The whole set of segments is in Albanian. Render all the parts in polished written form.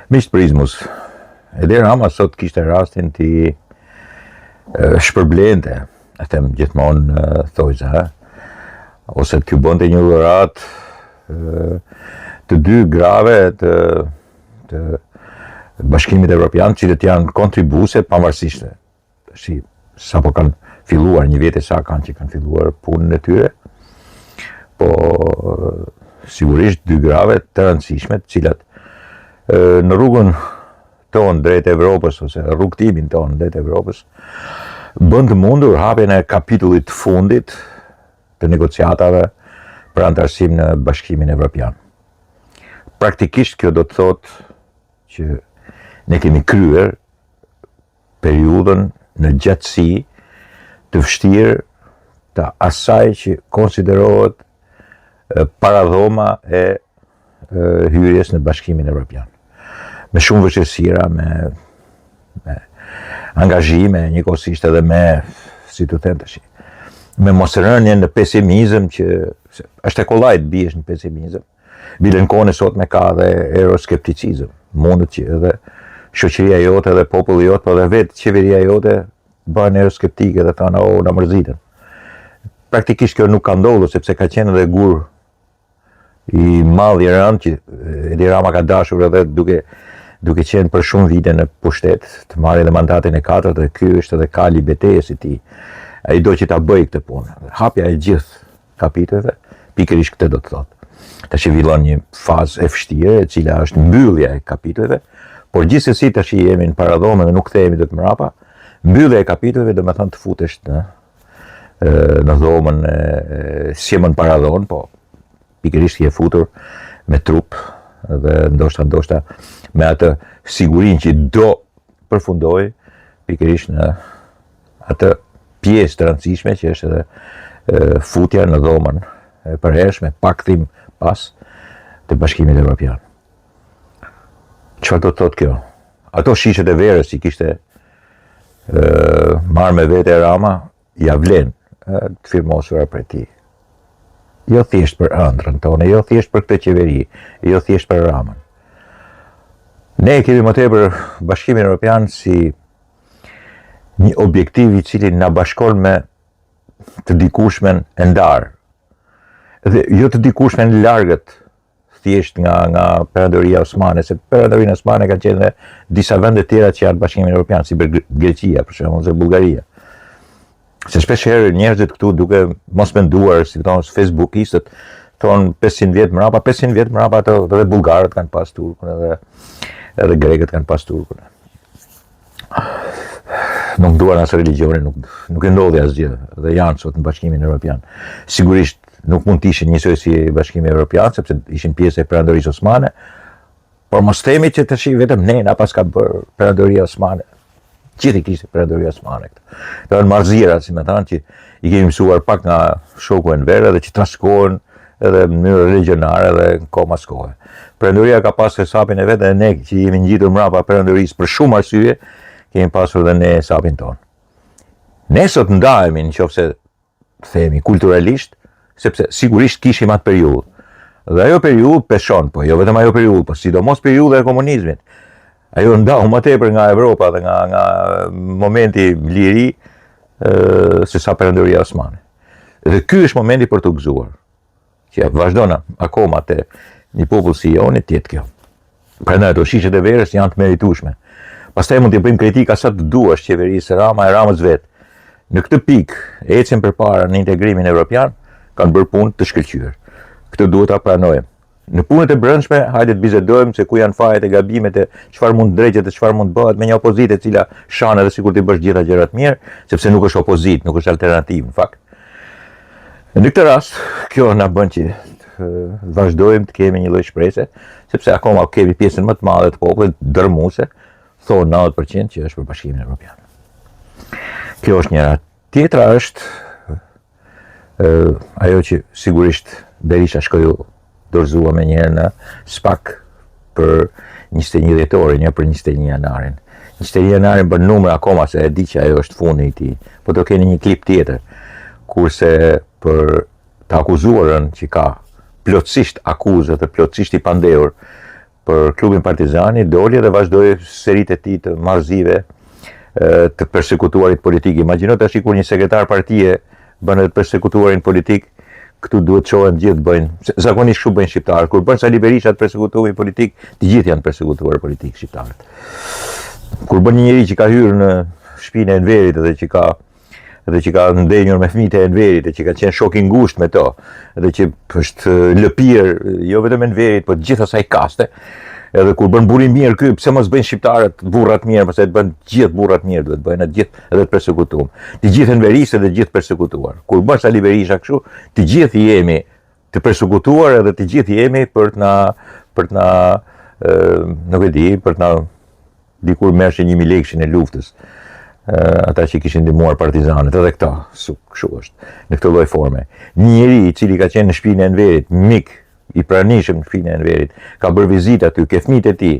Miqtë Prizmus, Edi Rama sot kishte rastin t'i shpërblente, e them gjithmonë thojza, ose t'ju bënte një dhurat të dy grave të Bashkimit Evropian, cilët janë kontribuese pavarësisht sa po kanë filluar, një vjet e sa kanë që kanë filluar punën e tyre, po sigurisht dy grave të rëndësishme, të cilat në rrugën tonë drejt Evropës, ose rrugtimin tonë drejt Evropës, bën të mundur hapjen e kapitullit fundit të negociatave për antarësim në Bashkimin Evropian. Praktikisht kjo do të thotë që ne kemi kryer periudhën në gjatësi të vështirë të asaj që konsiderohet paradhoma e hyrjes në Bashkimin Evropian. Me shumë vështirësira, me angazhime, njëkohësisht edhe me, si të them tash, me mosrënien në pesimizëm që është e kollajt biesh në pesimizëm. Bile në kohën e sotme ka dhe euroskepticizëm. Mundet që edhe shoqëria jote dhe populli jot, po edhe vetë qeveria jote bëhen euroskeptike dhe thonë na mërzitën. Praktikisht kjo nuk ka ndodhur sepse ka qenë edhe gur i madh i rënd që Edi Rama ka dashur edhe duke qenë për shumë vite në pushtet, të marrë edhe mandatin e 4 dhe ky është edhe kali betejës i tij. Ai do që ta bëj këtë punë. Hapja e gjithë kapitujve, pikërisht këtë do të thotë. Tash fillon një fazë e vështirë, e cila është mbyllja e kapitujve, por gjithsesi tash jemi në paradhomë dhe nuk kthehemi dot mrapa. Mbyllja e kapitujve do të thonë të futesh në dhomën si më në paradhon, po pikërisht je futur me trup dhe ndoshta me atë sigurinë që do përfundoj pikërisht në atë pjesë të rëndësishme që është edhe futja në dhomën e përhershme, pa kthim pas të Bashkimit Evropian. Çfarë do të thotë kjo? Ato shishet e verës që kishte marrë me vete Rama, ja vlen të firmosura për ti. Jo thjesht për ëndrrën tonë, jo thjesht për këtë qeveri, jo thjesht për Ramën. Ne kemi më tepër Bashkimin Evropian si një objektiv i cili na bashkon me të dikushmen e ndarë. Dhe jo të dikushmen largët thjesht nga Perandoria Osmane, se Perandoria Osmane ka qenë disa vende tjera që janë Bashkimin Evropian, si Greqia, për shembull, ose Bullgaria. Se shpesh herë njerëzit këtu duke mos menduar, si thonë facebookistët, thonë 500 vjet mrapa, 500 vjet mrapa edhe bullgarët kanë pas turkun, edhe grekët kanë pas turkun. Nuk duan as religionin, nuk e ndodhi asgjë, dhe janë sot në Bashkimin Evropian. Sigurisht nuk mund të ishin njësoj si Bashkimi Evropian, sepse ishin pjesë e Perandorisë Osmane, por mos themi që tash vetëm ne na pas ka bërë Perandoria Osmane. Gjithë i kishte Perandoria Osmane këtë. Dhe në marzira, si me thanë, që i kemi mësuar pak nga shoku Enver dhe që trashëkohen edhe në mënyrë religionare dhe në kohë mas kohe. Perandoria ka pas hesapin e vetë dhe ne që jemi ngjitur mrapa Perandorisë për shumë arsye, kemi pasur dhe ne hesapin tonë. Ne sot ndahemi nëse themi kulturalisht, sepse sigurisht kishim atë periudhë. Dhe ajo periudhë peshon, po jo vetëm ajo periudhë, po sidomos periudha e komunizmit. Ajo ndahu më tepër nga Evropa dhe nga momenti liri se sa Perandoria Osmane. Dhe ky është momenti për të gëzuar. Që vazhdon akoma te një popull si joni të jetë kjo. Prandaj ato shishet e verës janë të meritueshme. Pastaj mund të bëjmë kritika sa të duash qeverisë Rama e Ramës vet. Në këtë pikë, ecën përpara në integrimin evropian, kanë bërë punë të shkëlqyer. Këtë duhet ta pranojmë. Në punët e brendshme, hajde të bisedojmë se ku janë fajet e gabimet e çfarë mund drejtet e çfarë mund bëhet me një opozitë e cila shan edhe sikur të bësh gjitha gjërat mirë, sepse nuk është opozitë, nuk është alternativë në fakt. Në këtë rast, kjo na bën që vazhdojmë të kemi një lloj shpresë, sepse akoma kemi pjesën më të madhe të popullit dërmuese, thonë 90% që është për Bashkimin Evropian. Kjo është njëra. Tjetra është ajo që sigurisht Berisha dorëzua me njëherë në SPAK për 21 dhjetorin, jo për 21 janarin. 21 janarin bën numër akoma se e di që ajo është fundi i tij, po do keni një klip tjetër, kurse për të akuzuarën që ka plotësisht akuzë dhe plotësisht i pandehur për klubin Partizani, doli dhe vazhdoi seritë e tij të marrëzive të persekutuarit politik. Imagjino tash kur një sekretar partie bën të persekutuarin politik, këtu duhet çohen gjithë bëjnë, zakonisht kështu bëjnë shqiptarët. Kur bën Sali Berisha të persekutuarin politik, të gjithë janë persekutuar politik shqiptarët. Kur bën një njeri që ka hyrë në shtëpinë e Enverit dhe që ka ndenjur me fëmijët e Enverit, dhe që ka qenë shok i ngushtë me to, dhe që është lëpir jo vetëm Enverit, por gjithë asaj kaste. Edhe kur bën burri mirë ky, pse mos bëjnë shqiptarët burrat mirë, pse të bën gjithë burrat mirë, duhet bëjnë të gjithë edhe të persekutuar. Të gjithë enveristë dhe të gjithë persekutuar. Kur bën Sali Berisha kështu, të gjithë jemi të persekutuar edhe të gjithë jemi për të na nuk e di, për të na dikur merrshin 1000 lekëshin e luftës. Ata që kishin ndihmuar partizanët, edhe këta, kështu është, në këtë lloj forme. Një njeri i cili ka qenë në shtëpinë e Enverit, mik i pranishëm në shtëpinë e Enverit, ka bërë vizitë aty, ke fëmijët e tij,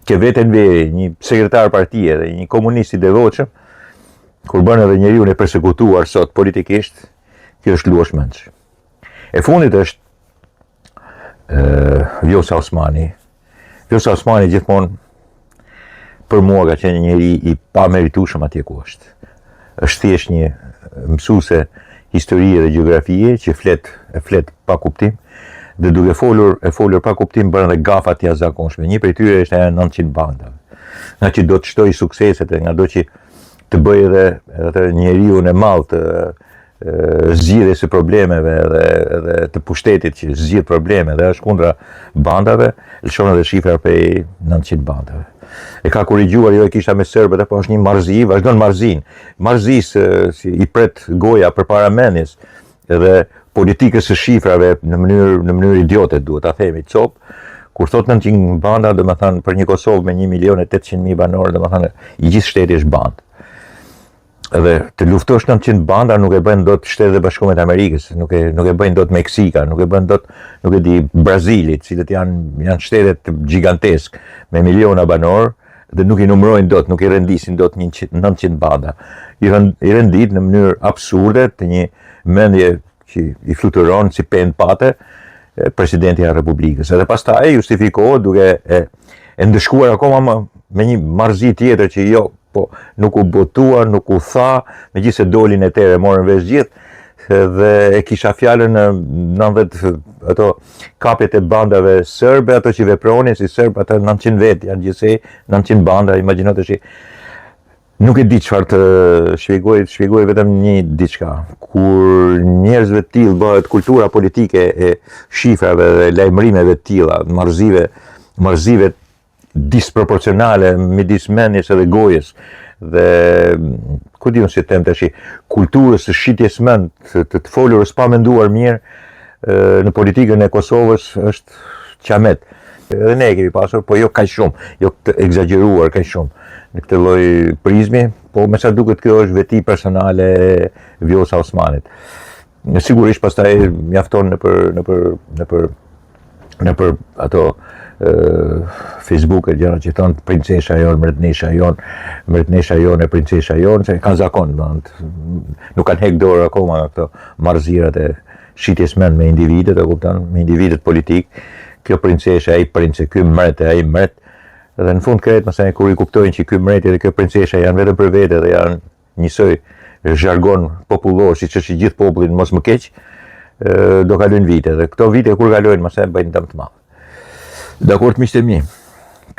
ke vetë Enveri, një sekretar partie dhe një komunist i devotshëm, kur bën edhe njeriu e persekutuar sot politikisht, kjo është luashmendsh. E fundit është Vjosa Osmani. Vjosa Osmani gjithmonë për mua ka qenë një njeri i pameritueshëm atje ku është. Është thjesht një mësuese historie dhe gjeografie që flet pa kuptim, dhe duke folur pa kuptim bën edhe gafa të jashtëzakonshme. Një prej tyre është ajo 900 bandave. Nga që do të shtoj sukseset, nga do që të bëj edhe njeriu e madh të zgjidhjes së problemeve dhe të pushtetit që zgjidh probleme dhe është kundra bandave, lëshon edhe shifra prej 900 bandave. E ka korrigjuar, jo e kisha me serbët, apo është një marrëzi, vazhdon marrëzinë. Marrëzisë si i pret goja përpara mendjes edhe politikës së shifrave në mënyrë idiote, duhet ta themi cop. Kur thot 900 banda, do të thënë për një Kosovë me 1.800.000 banor, do të thënë i gjithë shteti është bandë. Edhe të luftosh 900 banda nuk e bën dot Shtetet e Bashkuara të Amerikës, nuk e bën dot Meksika, nuk e bën dot, nuk e di, Brazili, të cilët janë shtetet gigantesk me miliona banor dhe nuk i numërojnë dot, nuk i rendisin dot 900 banda. I rendit në mënyrë absurde të një mendje që i fluturon si pend pate presidenti i Republikës. Edhe pastaj justifikohet duke e ndëshkuar akoma me një marrëzi tjetër që jo, po nuk u botua, nuk u tha, megjithëse dolin e tere, morën vesh gjithë, dhe e kisha fjalën në 90 ato kapjet e bandave serbe, ato që vepronin si serb, ato 900 vetë janë gjithsej, 900 banda, imagjino tash. Nuk e di çfarë të shpjegoj vetëm një diçka. Kur njerëzve të tillë bëhet kultura politike e shifrave dhe lajmërimeve të tilla, marrëzive disproporcionale midis mendjes edhe gojës dhe ku diun si them tash, kulturës së shitjes mend, të folurës pa menduar mirë në politikën e Kosovës është qamet. Edhe ne kemi pasur, po jo kaq shumë, jo të egzageruar kaq shumë në këtë lloj prizmi, po me sa duket kjo është veti personale e Vjosa Osmanit. Sigurisht pastaj mjafton nëpër ato Facebook e gjëra që thonë princesha jon, mretnesha jon e princesha jon, se kanë zakon, nuk kanë hek dorë akoma këto marrëzirat e shitjes mend me individet, e kupton, me individet politik. Kjo princesha, ai prince, ky mret, ai mret. Dhe në fund kreet, mëse kur i kuptojnë që ky mreti dhe kjo princesha janë vetëm për vete dhe janë njësoj zhargon popullor, siç është i gjithë popullin mos më keq, do kalojnë vite dhe këto vite kur kalojnë mëse bëjnë dëm të madh. Dakor, miqtë e mi,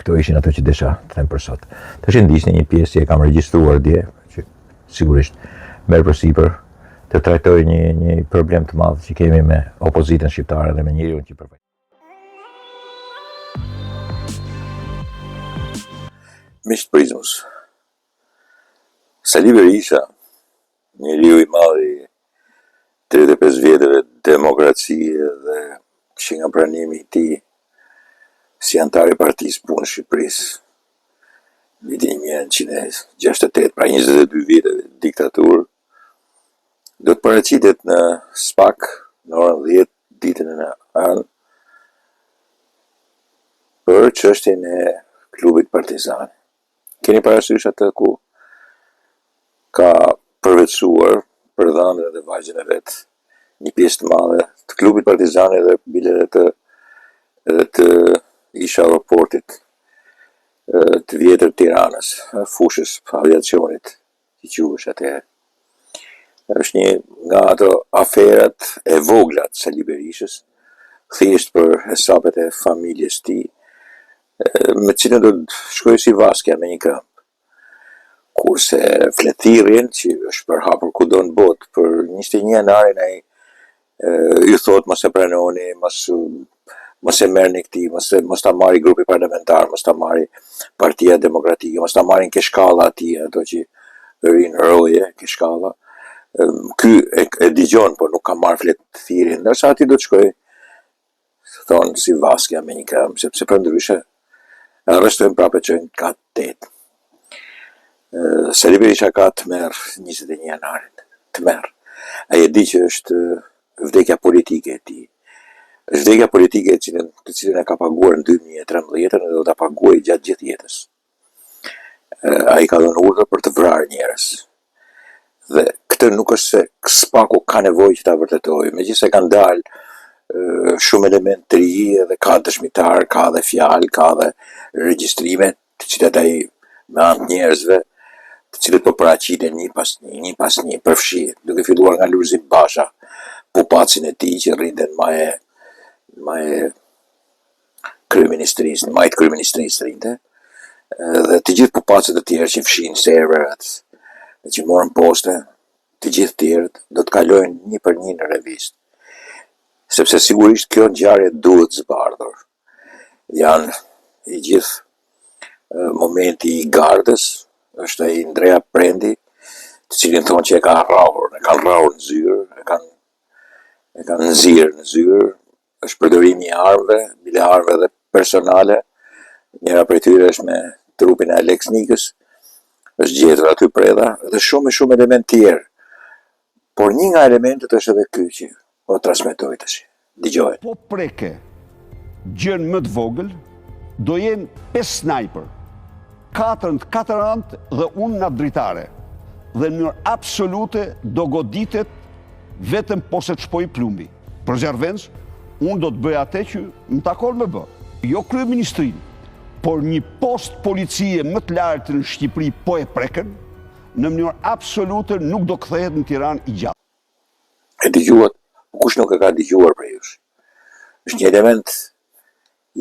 këto ishin ato që desha të them për sot. Tash ndiqni një pjesë që e kam regjistruar dje, që sigurisht merr përsipër të trajtoj një problem të madh që kemi me opozitën shqiptare dhe me njeriu që përfaqëson. Miqtë Prizmës, Sali Berisha, njeriu i madh i 35 vjetëve demokracie dhe që nga pranimi i tij si antar i Partisë Punë Shqipërisë, vitin 1968, pra 22 vite diktaturë, do të paraqitet në SPAK në orën 10 ditën e anë për çështjen e klubit Partizani. Keni parasysh atë ku ka përvetësuar për dhënën dhe vajzën e vet një pjesë të madhe të klubit Partizani dhe bile edhe të isha aeroportit të vjetër Tiranës, fushës aviacionit, që quhesh atëherë. Është një nga ato aferat e vogla të Sali Berishës, thjesht për hesabet e familjes tij, me cilën do të shkoj si vaskja me një këmbë. Kurse fletthirrjen që është përhapur kudo në botë për 21 janarin ai ju thot mos e pranoni, mos e merrni këtij, mos ta marri grupi parlamentar, mos ta marri Partia Demokratike, mos ta marrin Keshkalla atij, ato që rinë roje Keshkalla. Ky e dëgjon, por nuk ka marrë fletthirrjen, ndërsa aty do të shkoj thonë si vaskja me një këmbë, sepse përndryshe arrestojnë prapë çojnë kat 8. Sali Berisha ka të merë 21 janarin, të merë. Ai e di që është vdekja politike e tij. Është vdekja politike të cilën e ka paguar në 2013 dhe do ta paguajë gjatë gjithë jetës. Ai ka dhënë urdhër për të vrarë njerëz. Dhe këtë nuk është se Spaku ka nevojë që ta vërtetojë, megjithëse kanë dalë shumë elementë të ri dhe ka dëshmitar, ka dhe fjalë, ka dhe regjistrime të cilat ai me anë të njerëzve të cilët po paraqiten një pas një, përfshi, duke filluar nga Lulzim Basha, pupacin e tij që rrinden ma e kryeministrisë, në majtë kryeministrisë rrinte, dhe të gjithë pupacet e tjerë që fshin serverat, që morën poste, të gjithë tjerët do të kalojnë një për një në revistë. Sepse sigurisht kjo ngjarje duhet zbardhur. Janë i gjithë momenti i gardës, është ai Ndreja Prendi, të cilin thonë që e kanë rrahur në zyrë, e kanë nxirr në zyrë, është përdorimi i armëve, bile armëve dhe personale. Njëra prej tyre është me trupin e Alex Nikës, është gjetur aty preda, dhe shumë element tjerë. Por një nga elementet është edhe ky që po transmetoj tash. Dëgjoj. Po preke gjën më të vogël, do jenë 5 sniper. 4 në 4 anë dhe unë në dritare. Dhe në mënyrë absolute do goditet vetëm po se të shpoj plumbi. Për Zjarvenc, unë do të bëj atë që më takon me bë. Jo kryeministrinë, por një post policie më të lartë në Shqipëri po e preken, në mënyrë absolute nuk do kthehet në Tiranë i gjatë. E dëgjuat, kush nuk e ka dëgjuar për jush. Është një element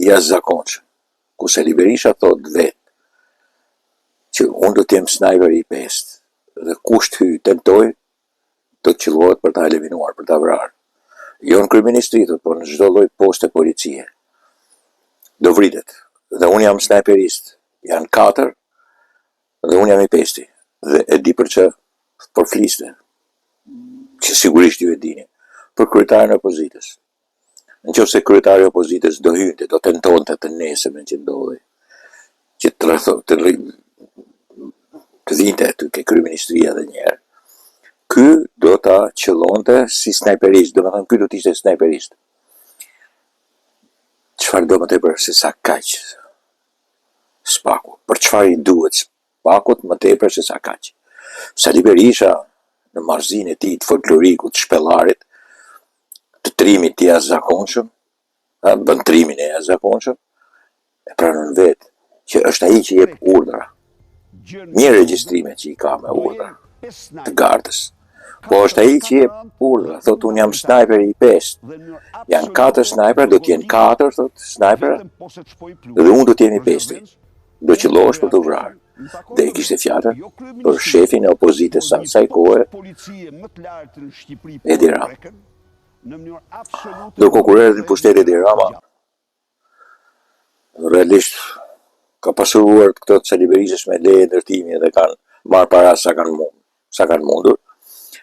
jashtëzakonshëm, ku Sali Berisha thot vetë që unë do t'jem snajper i 5 dhe kusht hy tentoj do të qellohet për ta eliminuar, për ta vrarë. Jo në kryeministri, por në çdo lloj poste policie. Do vritet. Dhe unë jam snajperist. Janë 4 dhe unë jam i 5. Dhe e di për çë po fliste. Që sigurisht ju e dini. Për kryetarin e opozitës. Nëse kryetari i opozitës do hynte, do tentonte të nesërmen që ndodhi, që të vinte aty ke kryeministria edhe një herë. Ky do ta qëllonte si snajperist, do të thënë ky do të ishte snajperist. Çfarë do më tepër se sa kaq Spaku? Për çfarë i duhet Spakut më tepër se sa kaq? Sali Berisha në marrëzinë e tij të folklorikut, të shpellarit, të trimit të jashtëzakonshëm, bën trimin e jashtëzakonshëm, e pranon vetë që është ai që jep urdhra. Një regjistrime që i ka me urdhra të gardës. Po është ai që jep urdhra, thot unë jam snajper i 5. Janë 4 snajper, do t'jenë 4 thot snajpera, dhe unë do t'jemi 5. Do qellohesh për të vrarë. Dhe i kishte fjalë për shefin e opozitës sa kësaj kohe, Edi Rama. Ndërkohë kur erdhi në pushtet Edi Rama, realisht ka pasuruar këto të Sali Berishës me leje ndërtimi dhe kanë marrë para sa kanë mundur.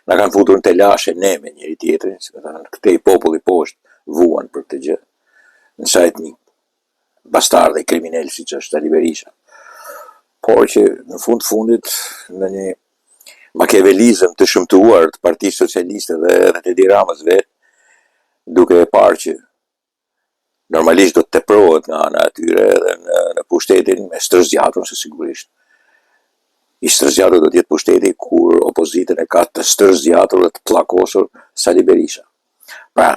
Na kanë futur në telashe ne me njëri tjetrin, si më thënë, këtej populli poshtë vuan për këtë gjë. Në sajt një bastard dhe kriminal siç është Sali Berisha. Por që në fundit në një makiavelizëm të shëmtuar të Partisë Socialiste dhe të Edi Ramës vetë, duke e parë që normalisht do të teprohet nga ana e tyre edhe në pushtetin me stërzgjatun se sigurisht. I stërzgjatur do të jetë pushteti kur opozitën e ka të stërzgjatur dhe të pllakosur Sali Berisha. Pra,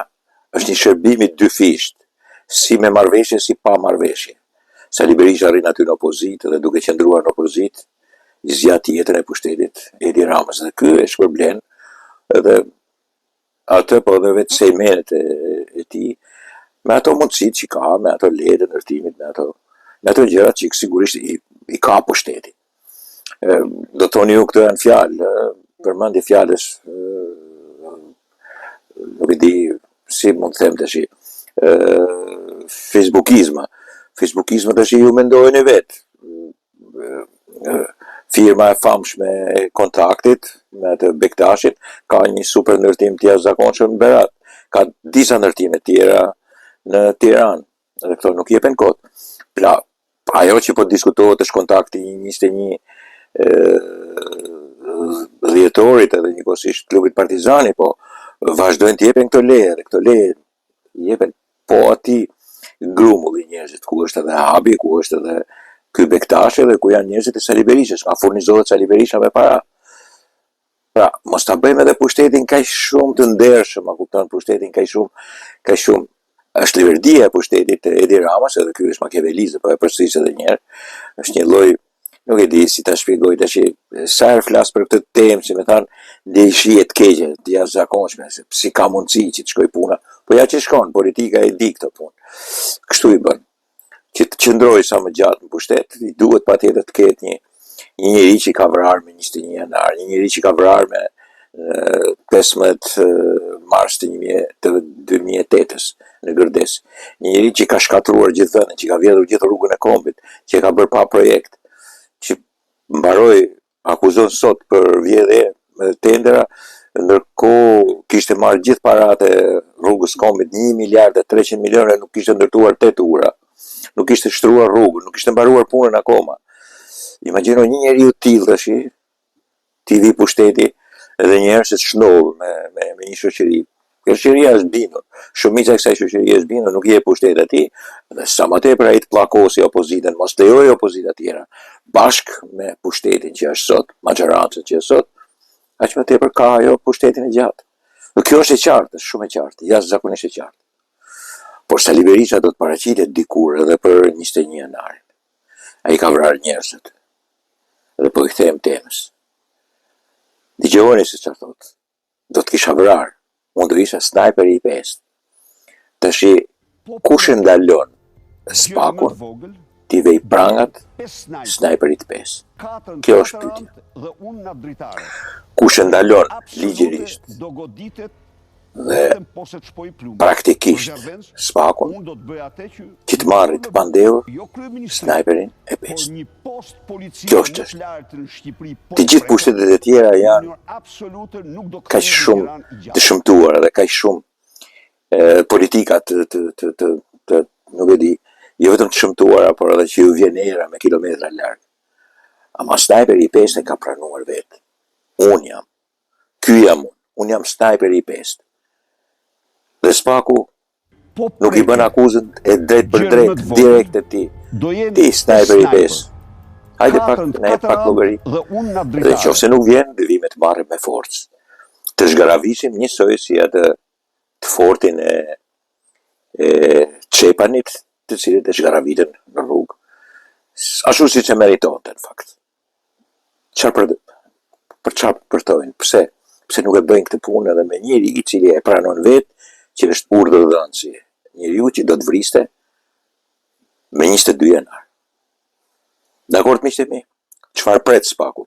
është një shërbim i dyfisht, si me marrëveshje, si pa marrëveshje. Sali Berisha arrin aty në opozitë dhe duke qëndruar në opozitë, i zgjat jetën e pushtetit Edi Ramës dhe ky e shpërblen edhe atë po edhe vetë sejmenet e tij me ato mundësitë që ka, me ato lejet e ndërtimit, me ato gjërat që sigurisht i ka pushteti. Do thoni ju këto janë fjalë, përmendje fjalës, nuk e di si mund të them tash, Facebookizma tash ju mendojnë vetë. Firma e famshme e kontaktit me atë Bektashit ka një super ndërtim të jashtëzakonshëm në Berat. Ka disa ndërtime tjera në Tiranë, dhe këto nuk jepen kot. Pra, ajo që po diskutohet është kontakti 21 dhjetorit edhe njëkohësisht klubit Partizani, po vazhdojnë të jepen këto leje, dhe këto leje jepen po ati grumulli njerëzit, ku është edhe Habi, ku është edhe ky Bektashi dhe ku janë njerëzit e Sali Berishës, nga furnizohet Sali Berisha me para. Pra, mos ta bëjmë edhe pushtetin kaq shumë të ndershëm, a kupton, pushtetin kaq shumë është liverdia e pushtetit të Edi Ramës, edhe ky është makiavelizëm, po e përsëris edhe një herë, është një lloj, nuk e di si ta shpjegoj tash, sa herë flas për këtë temë, si më thanë, dëshije të keqe, të jashtëzakonshme, se si ka mundësi që të shkoj puna, po ja që shkon, politika e di këtë punë. Kështu i bën. Që të qëndroj sa më gjatë në pushtet, i duhet patjetër të ketë një njeri që ka vrarë me 21 janar, një njeri që ka vrarë me 15 mars të 2008 në Gërdes, një njeri që ka shkatruar gjithë vendin, që ka vjedhur gjithë rrugën e Kombit, që ka bërë pa projekt, që mbaroi akuzon sot për vjedhje me tendera, ndërkohë kishte marrë gjithë paratë e rrugës Kombit, 1 miliard e 300 milionë, nuk kishte ndërtuar 8 ura. Nuk kishte shtruar rrugën, nuk kishte mbaruar punën akoma. Imagjino një njeriu të tillë tash, ti vi pushteti edhe njerëz që shndodh me një shoqëri. Kjo shoqëria është bindur. Shumica e kësaj shoqërie është bindur, nuk i jep pushtet atij, dhe sa më tepër ai të pllakosi opozitën, mos lejojë opozita tjera, bashkë me pushtetin që është sot, majorancën që është sot, aq më tepër ka ajo pushtetin e gjatë. Dhe kjo është e qartë, është shumë e qartë, jashtëzakonisht e qartë. Por Sali Berisha do të paraqitet dikur edhe për 21 janarin. Ai ka vrarë njerëzit. Dhe po i kthehem temës. Dëgjoni se çfarë thotë. Do të kisha vrarë. Unë do isha snajperi i 5. Tash kush e ndalon spakun ti vej prangat snajperit 5? Kjo është pyetja. Kush e ndalon ligjërisht dhe praktikisht spakun që të marrë të pandehur snajperin e 5. Kjo është çështja. Të gjithë pushtetet e tjera janë kaq shumë të shëmtuara dhe kaq shumë politika të nuk e di, jo vetëm të shëmtuara, por edhe që ju vjen era me kilometra larg. Ama snajperi i 5 e ka pranuar vetë. Ky jam unë jam snajperi i 5. Dhe spaku nuk i bën akuzën e drejt për drejt, direkt e ti. Ti, snajperi i 5. Hajde pak llogari. Dhe nëse nuk vjen, dhe vi me të marrë me forcë. Të zgaravisim njësoj si atë të fortin e Çepanit, të cilët e zgaravitën në rrugë. Ashtu siç e meritonte në fakt. Për çfarë përtojnë? Pse nuk e bëjnë këtë punë edhe me njëri i cili e pranon vetë, që është urdhërdhënësi, njeriu që do të vriste me 22 janar. Dakord, miqtë e mi? Çfarë pret spaku?